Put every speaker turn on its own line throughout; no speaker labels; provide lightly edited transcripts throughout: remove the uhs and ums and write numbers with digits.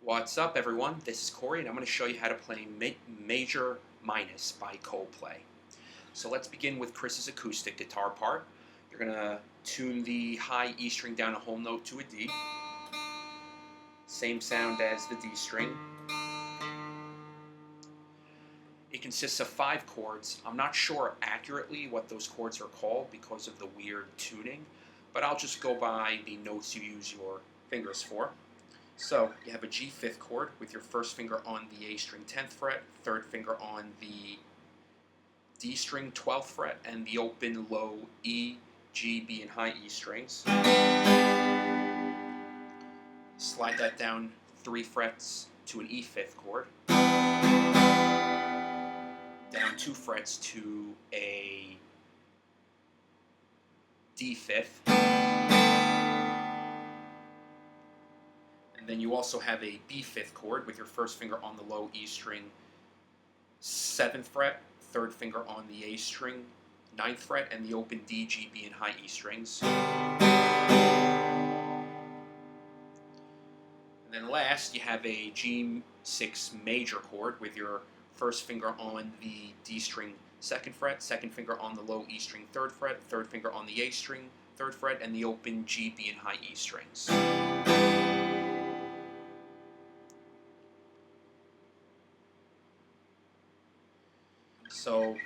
What's up, everyone? This is Corey, and I'm going to show you how to play Major Minus by Coldplay. So let's begin with Chris's acoustic guitar part. You're going to tune the high E string down a whole note to a D. Same sound as the D string. It consists of 5 chords. I'm not sure accurately what those chords are called because of the weird tuning, but I'll just go by the notes you use your fingers for. So you have a G 5th chord with your first finger on the A string 10th fret, third finger on the D string 12th fret, and the open low E, G, B, and high E strings. Slide that down 3 frets to an E 5th chord. Down 2 frets to a D 5th. Then you also have a B 5th chord with your first finger on the low E string 7th fret, third finger on the A string 9th fret, and the open D, G, B, and high E strings. And then last, you have a G6 major chord with your first finger on the D string 2nd fret, second finger on the low E string 3rd fret, third finger on the A string 3rd fret, and the open G, B, and high E strings. So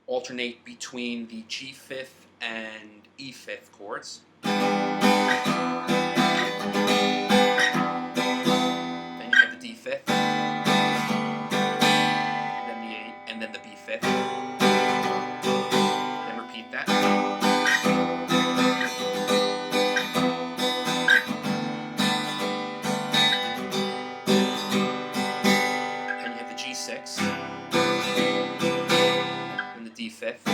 alternate between the G 5th and E 5th chords. Then you have the D 5th, and then the A, and then the B 5th. Then repeat that. Then you have the G 6. D 5th.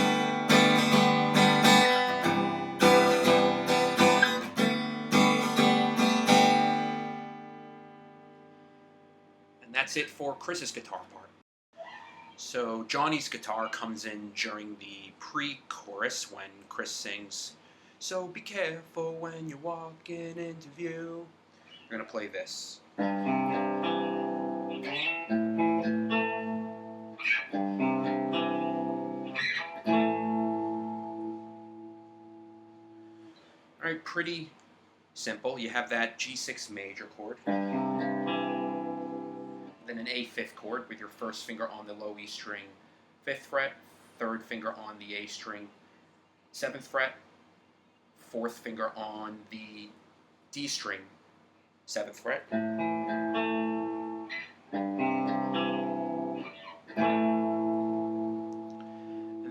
And that's it for Chris's guitar part. So Johnny's guitar comes in during the pre-chorus when Chris sings, "So be careful when you're walking into view." We're going to play this. Alright, pretty simple. You have that G6 major chord, then an A 5th chord with your first finger on the low E string 5th fret, third finger on the A string 7th fret, fourth finger on the D string 7th fret.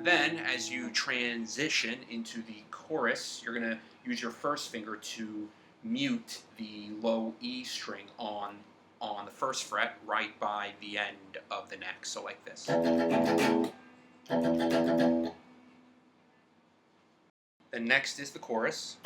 Then, as you transition into the chorus, you're going to use your first finger to mute the low E string on the first fret right by the end of the neck, so like this. Then next is the chorus.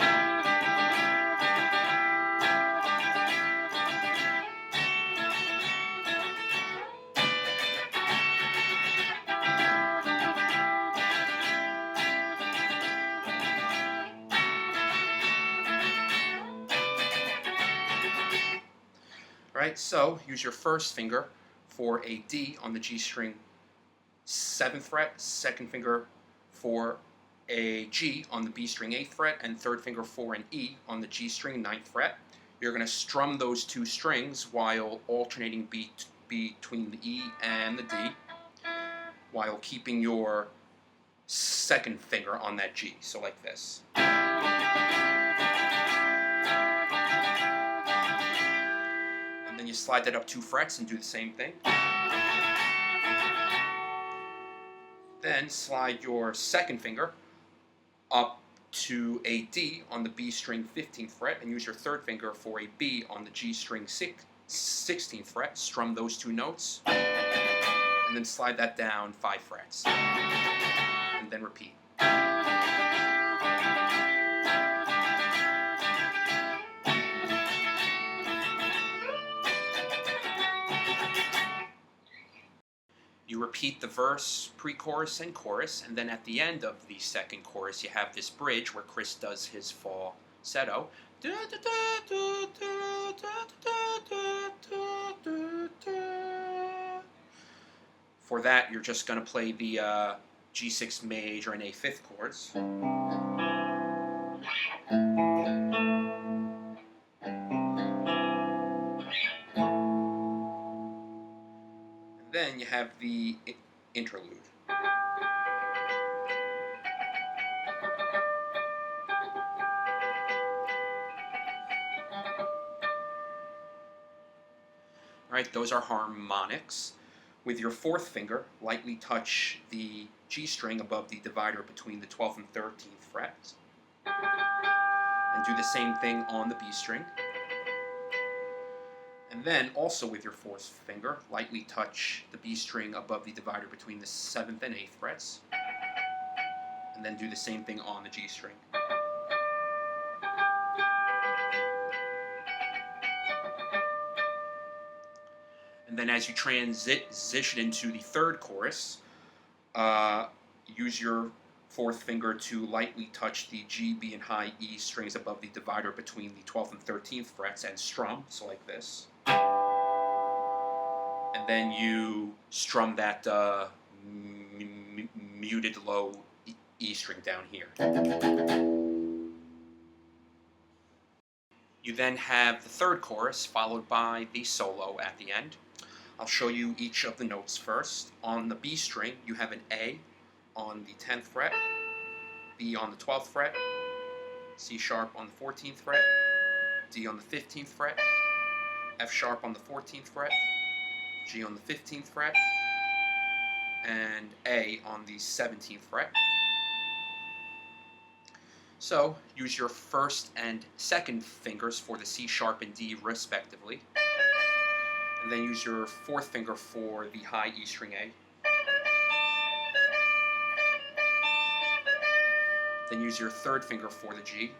Right, so use your first finger for a D on the G string 7th fret, second finger for a G on the B string 8th fret, and third finger for an E on the G string 9th fret. You're going to strum those 2 strings while alternating between the E and the D, while keeping your second finger on that G, so like this. Then you slide that up 2 frets and do the same thing. Then slide your second finger up to a D on the B string 15th fret and use your third finger for a B on the G string 16th fret. Strum those 2 notes and then slide that down 5 frets. And then repeat. You repeat the verse, pre-chorus, and chorus, and then at the end of the second chorus, you have this bridge where Chris does his falsetto. For that, you're just going to play the G6 major and A5 chords. And then you have the interlude. Right, those are harmonics. With your fourth finger, lightly touch the G string above the divider between the 12th and 13th frets. And do the same thing on the B string. And then, also with your fourth finger, lightly touch the B string above the divider between the 7th and 8th frets. And then do the same thing on the G string. And then as you transition into the third chorus, use your fourth finger to lightly touch the G, B, and high E strings above the divider between the 12th and 13th frets and strum, so like this. And then you strum that muted low E string down here. You then have the third chorus followed by the solo at the end. I'll show you each of the notes first. On the B string, you have an A on the 10th fret, B on the 12th fret, C sharp on the 14th fret, D on the 15th fret, F sharp on the 14th fret, G on the 15th fret, and A on the 17th fret. So, use your first and second fingers for the C sharp and D respectively. And then use your fourth finger for the high E string A. Then use your third finger for the G.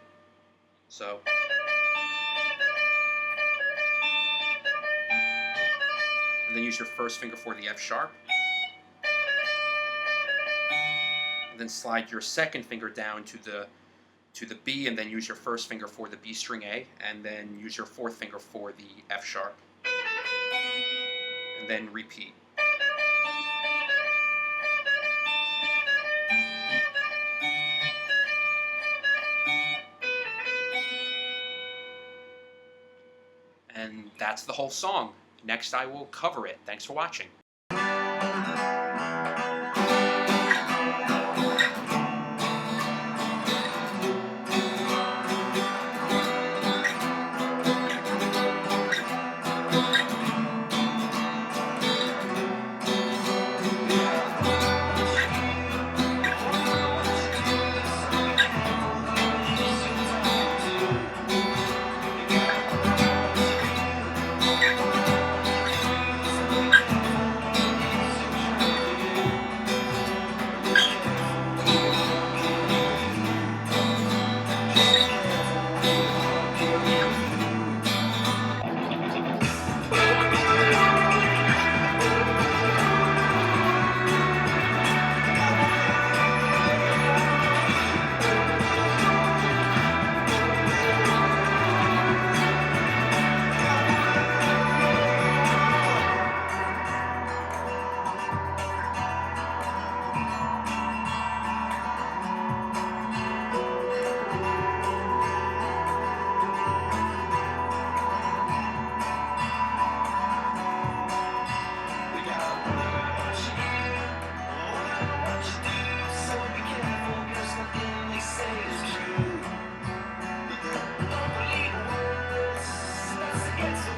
So. And then use your first finger for the F sharp. And then slide your second finger down to the B, and then use your first finger for the B string A, and then use your fourth finger for the F sharp. And then repeat. And that's the whole song. Next I will cover it. Thanks for watching. It's